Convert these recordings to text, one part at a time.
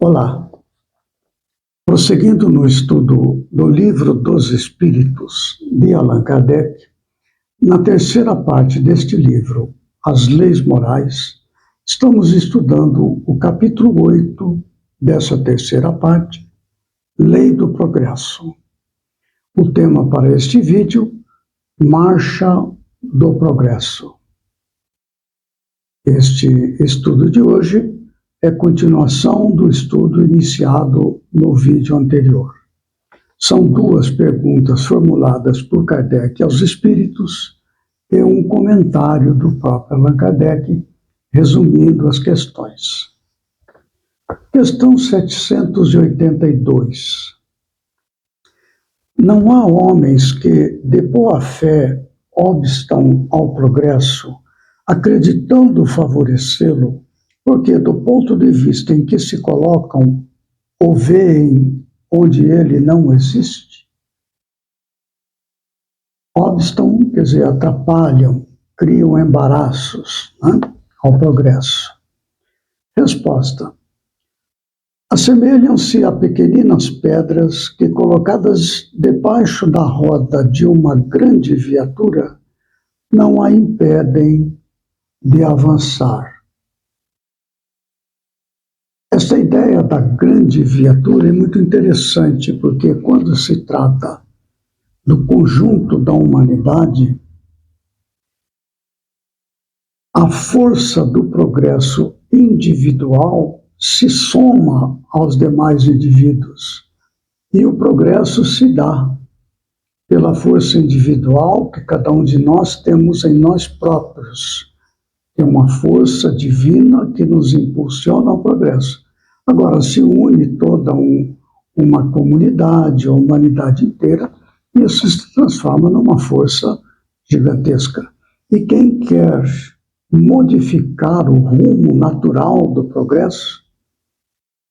Olá, prosseguindo no estudo do Livro dos Espíritos, de Allan Kardec, na terceira parte deste livro, As Leis Morais, estamos estudando o capítulo 8 dessa terceira parte, Lei do Progresso. O tema para este vídeo, Marcha do Progresso. Este estudo de hoje é continuação do estudo iniciado no vídeo anterior. São duas perguntas formuladas por Kardec aos espíritos e um comentário do próprio Allan Kardec, resumindo as questões. Questão 782. Não há homens que, de boa fé, obstam ao progresso, acreditando favorecê-lo, porque, do ponto de vista em que se colocam, o veem onde ele não existe? Obstam, quer dizer, atrapalham, criam embaraços, ao progresso. Resposta. Assemelham-se a pequeninas pedras que, colocadas debaixo da roda de uma grande viatura, não a impedem de avançar. Essa ideia da grande viatura é muito interessante, porque quando se trata do conjunto da humanidade, a força do progresso individual se soma aos demais indivíduos, e o progresso se dá pela força individual que cada um de nós temos em nós próprios. É uma força divina que nos impulsiona ao progresso. Agora, se une toda uma comunidade, a humanidade inteira, isso se transforma numa força gigantesca. E quem quer modificar o rumo natural do progresso,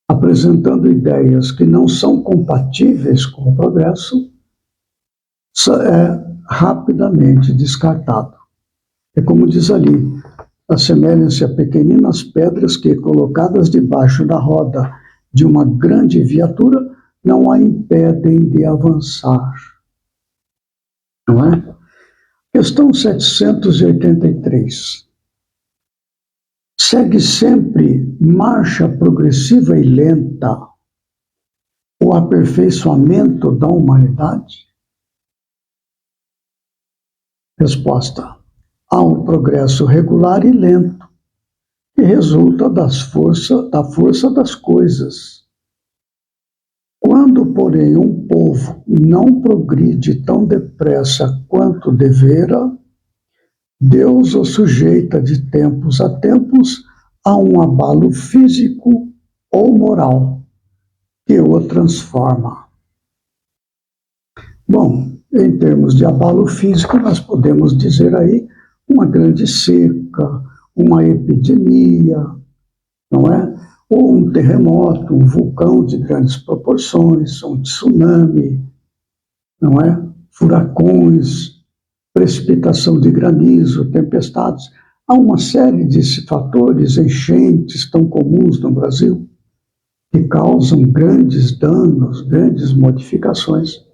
apresentando ideias que não são compatíveis com o progresso, é rapidamente descartado. É como diz ali, assemelham-se a pequeninas pedras que, colocadas debaixo da roda de uma grande viatura, não a impedem de avançar. Não é? Questão 783. Segue sempre marcha progressiva e lenta o aperfeiçoamento da humanidade? Resposta. Há um progresso regular e lento, que resulta da força das coisas. Quando, porém, um povo não progride tão depressa quanto devera, Deus o sujeita de tempos a tempos a um abalo físico ou moral, que o transforma. Bom, em termos de abalo físico, nós podemos dizer aí uma grande seca, uma epidemia, não é? Ou um terremoto, um vulcão de grandes proporções, um tsunami, não é? Furacões, precipitação de granizo, tempestades. Há uma série de fatores, enchentes tão comuns no Brasil, que causam grandes danos, grandes modificações.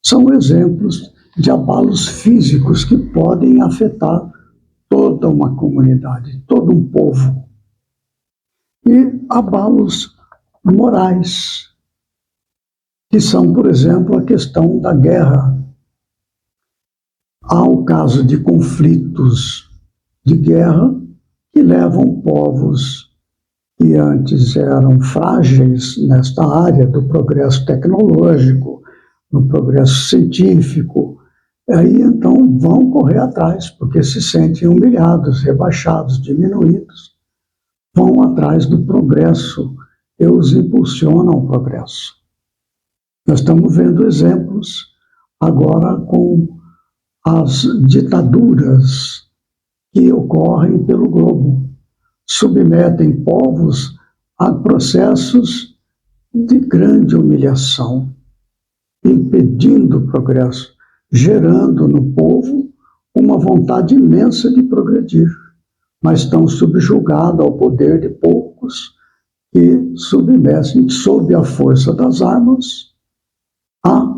São exemplos de abalos físicos que podem afetar toda uma comunidade, todo um povo. E abalos morais, que são, por exemplo, a questão da guerra. Há o caso de conflitos de guerra que levam povos que antes eram frágeis nesta área do progresso tecnológico, no progresso científico, aí então vão correr atrás, porque se sentem humilhados, rebaixados, diminuídos, vão atrás do progresso e os impulsionam ao progresso. Nós estamos vendo exemplos agora com as ditaduras que ocorrem pelo globo, submetem povos a processos de grande humilhação, impedindo o progresso, gerando no povo uma vontade imensa de progredir, mas estão subjugados ao poder de poucos que submetem, sob a força das armas, a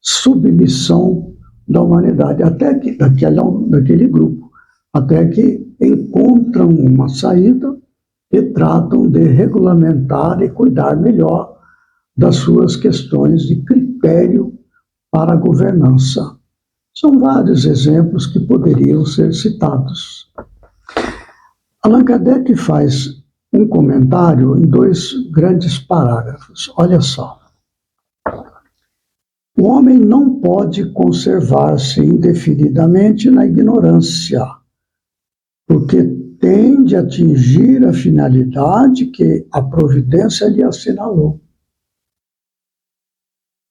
submissão da humanidade, até que daquele grupo, até que encontram uma saída e tratam de regulamentar e cuidar melhor das suas questões de critério para a governança. São vários exemplos que poderiam ser citados. Allan Kardec faz um comentário em 2 grandes parágrafos. Olha só. O homem não pode conservar-se indefinidamente na ignorância, porque tende a atingir a finalidade que a providência lhe assinalou.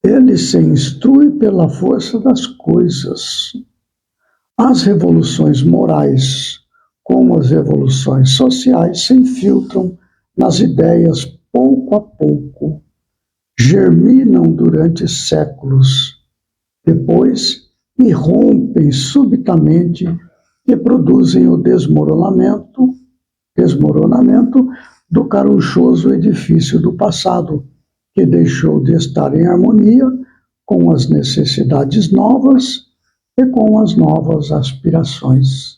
Ele se instrui pela força das coisas. As revoluções morais, como as revoluções sociais, se infiltram nas ideias pouco a pouco, germinam durante séculos, depois irrompem subitamente e produzem o desmoronamento do carunchoso edifício do passado, que deixou de estar em harmonia com as necessidades novas e com as novas aspirações.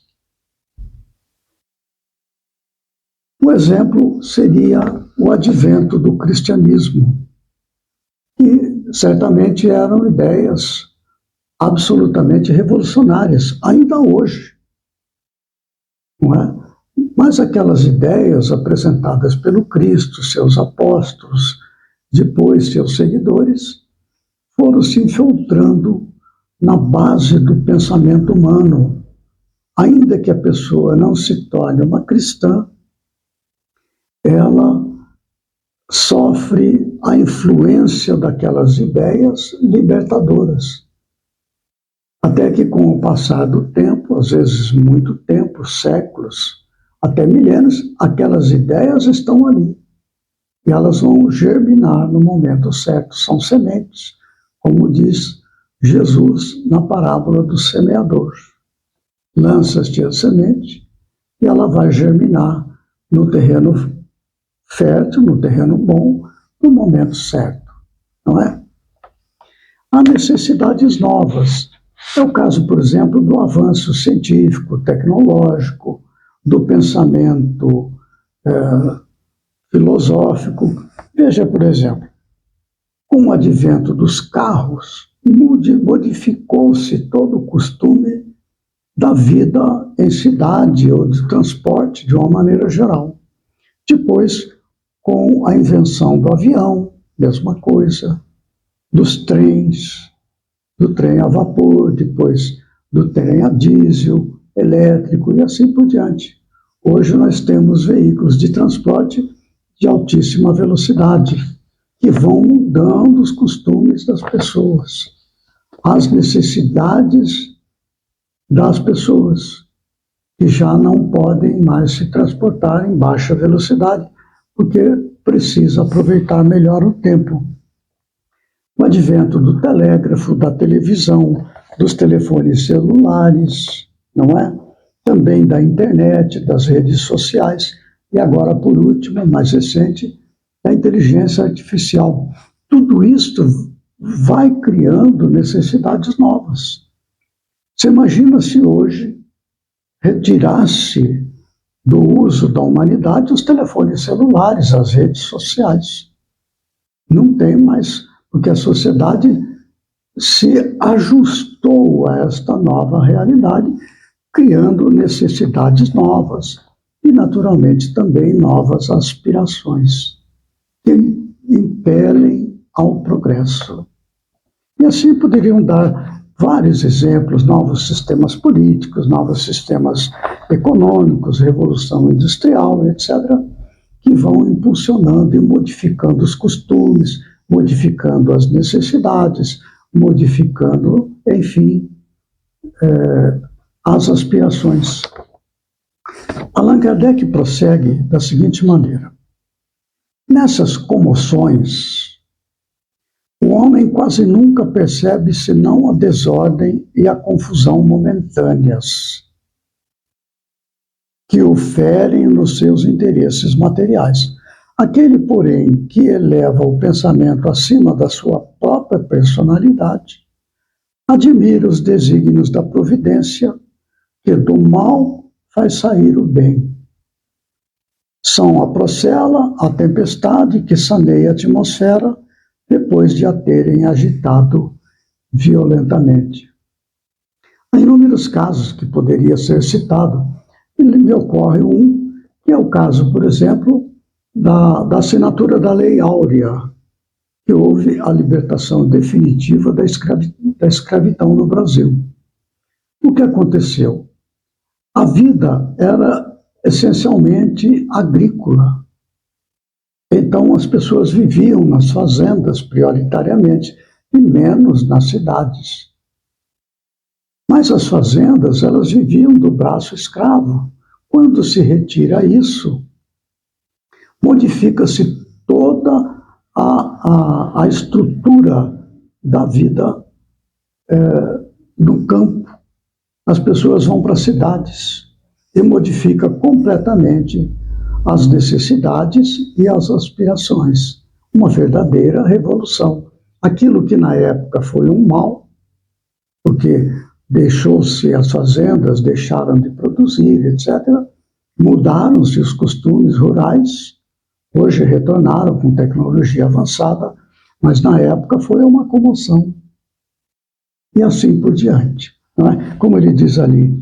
O exemplo seria o advento do cristianismo, que certamente eram ideias absolutamente revolucionárias, ainda hoje, não é? Mas aquelas ideias apresentadas pelo Cristo, seus apóstolos, depois seus seguidores, foram se infiltrando na base do pensamento humano. Ainda que a pessoa não se torne uma cristã, ela sofre a influência daquelas ideias libertadoras. Até que, com o passar do tempo, às vezes muito tempo, séculos, até milênios, aquelas ideias estão ali. E elas vão germinar no momento certo. São sementes, como diz Jesus na parábola do semeador. Lanças-te a semente e ela vai germinar no terreno fértil, no terreno bom, no momento certo, não é? Há necessidades novas. É o caso, por exemplo, do avanço científico, tecnológico, do pensamento filosófico. Veja, por exemplo, com o advento dos carros, modificou-se todo o costume da vida em cidade ou de transporte de uma maneira geral. Depois, com a invenção do avião, mesma coisa, dos trens, do trem a vapor, depois do trem a diesel, elétrico e assim por diante. Hoje nós temos veículos de transporte de altíssima velocidade, que vão mudando os costumes das pessoas, as necessidades das pessoas, que já não podem mais se transportar em baixa velocidade, porque precisa aproveitar melhor o tempo. O advento do telégrafo, da televisão, dos telefones celulares, não é? Também da internet, das redes sociais, e agora, por último, mais recente, da inteligência artificial. Tudo isto vai criando necessidades novas. Você imagina se hoje retirasse do uso da humanidade os telefones celulares, as redes sociais. Não tem mais, porque a sociedade se ajustou a esta nova realidade, criando necessidades novas e, naturalmente, também novas aspirações que impelem ao progresso. E assim poderiam dar vários exemplos, novos sistemas políticos, novos sistemas econômicos, revolução industrial, etc., que vão impulsionando e modificando os costumes, modificando as necessidades, modificando, enfim, as aspirações. Allan Kardec prossegue da seguinte maneira: nessas comoções, o homem quase nunca percebe senão a desordem e a confusão momentâneas, que o ferem nos seus interesses materiais. Aquele, porém, que eleva o pensamento acima da sua própria personalidade, admira os desígnios da providência, que do mal faz sair o bem. São a procela, a tempestade que saneia a atmosfera depois de a terem agitado violentamente. Há inúmeros casos que poderia ser citado. Me ocorre um, que é o caso, por exemplo, da assinatura da Lei Áurea, que houve a libertação definitiva da escravidão no Brasil. O que aconteceu? A vida era essencialmente agrícola. Então, as pessoas viviam nas fazendas, prioritariamente, e menos nas cidades. Mas as fazendas, elas viviam do braço escravo. Quando se retira isso, modifica-se toda a estrutura da vida do campo. As pessoas vão para as cidades e modifica completamente as necessidades e as aspirações. Uma verdadeira revolução. Aquilo que na época foi um mal, porque deixou-se as fazendas, deixaram de produzir, etc., mudaram-se os costumes rurais, hoje retornaram com tecnologia avançada, mas na época foi uma comoção. E assim por diante. Não é? Como ele diz ali,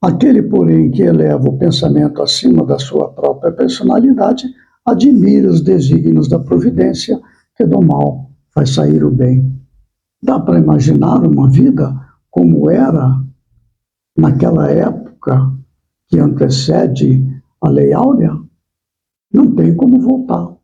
aquele, porém, que eleva o pensamento acima da sua própria personalidade, admira os desígnios da providência, que do mal faz sair o bem. Dá para imaginar uma vida como era naquela época que antecede a Lei Áurea? Não tem como voltar,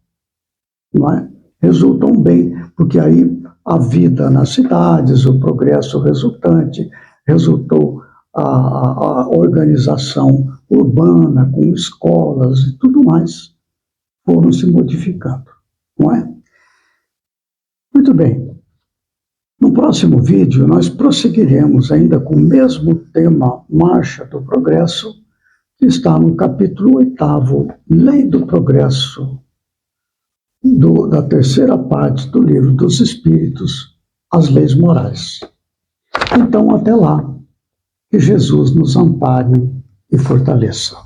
não é? Resulta um bem, porque aí a vida nas cidades, o progresso resultante, resultou a organização urbana com escolas e tudo mais, foram se modificando, não é? Muito bem. No próximo vídeo, nós prosseguiremos ainda com o mesmo tema Marcha do Progresso, que está no capítulo 8º, Lei do Progresso, da terceira parte do Livro dos Espíritos, As Leis Morais. Então, até lá, que Jesus nos ampare e fortaleça.